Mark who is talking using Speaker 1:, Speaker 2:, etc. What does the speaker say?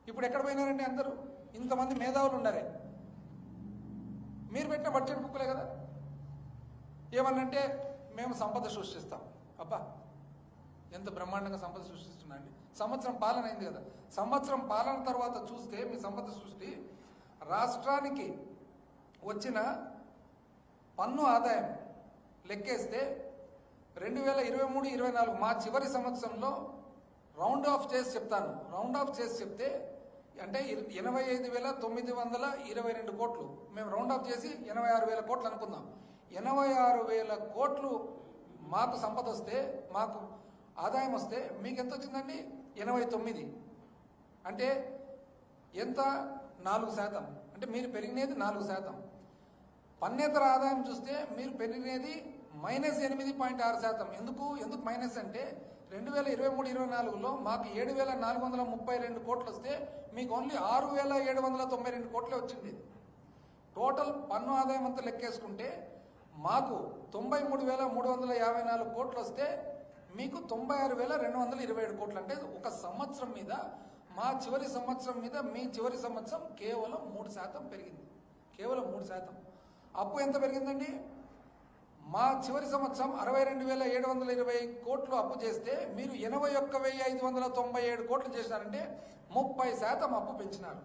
Speaker 1: ఇప్పుడు ఎక్కడ పోయినారండి అందరూ? ఇంతమంది మేధావులు ఉన్నారే. మీరు పెట్టిన బడ్జెట్ బుక్లే కదా. ఏమన్నంటే మేము సంపద సృష్టిస్తాం. అబ్బా, ఎంత బ్రహ్మాండంగా సంపద సృష్టిస్తున్నా అండి. సంవత్సరం పాలన అయింది కదా. సంవత్సరం పాలన తర్వాత చూస్తే మీ సంపద సృష్టి రాష్ట్రానికి వచ్చిన పన్ను ఆదాయం లెక్కేస్తే 2023-24 మా చివరి సంవత్సరంలో రౌండ్ ఆఫ్ చేసి చెప్తాను. రౌండ్ ఆఫ్ చేసి చెప్తే అంటే 85,922 కోట్లు. మేము రౌండ్ ఆఫ్ చేసి 86,000 కోట్లు అనుకుందాం. 86,000 కోట్లు మాకు సంపద వస్తే, మాకు ఆదాయం వస్తే మీకు ఎంత వచ్చిందండి? 89. అంటే ఎంత? 4%. అంటే మీరు పెరిగినది 4%. పన్నేతర ఆదాయం చూస్తే మీరు పెరిగినది -8.6%. ఎందుకు మైనస్ అంటే 2023-24లో మాకు 7,432 కోట్లు వస్తే మీకు ఓన్లీ 6,792 కోట్లే వచ్చింది. టోటల్ పన్ను ఆదాయం అంతా లెక్కేసుకుంటే మాకు 93,354 కోట్లు వస్తే మీకు 96,227 కోట్లు. అంటే ఒక సంవత్సరం మీద, మా చివరి సంవత్సరం మీద మీ చివరి సంవత్సరం కేవలం 3% పెరిగింది. కేవలం 3%. అప్పు ఎంత పెరిగిందండి? మా చివరి సంవత్సరం 62,720 కోట్లు అప్పు చేస్తే మీరు 81,597 కోట్లు చేసినారంటే 30% అప్పు పెంచినారు.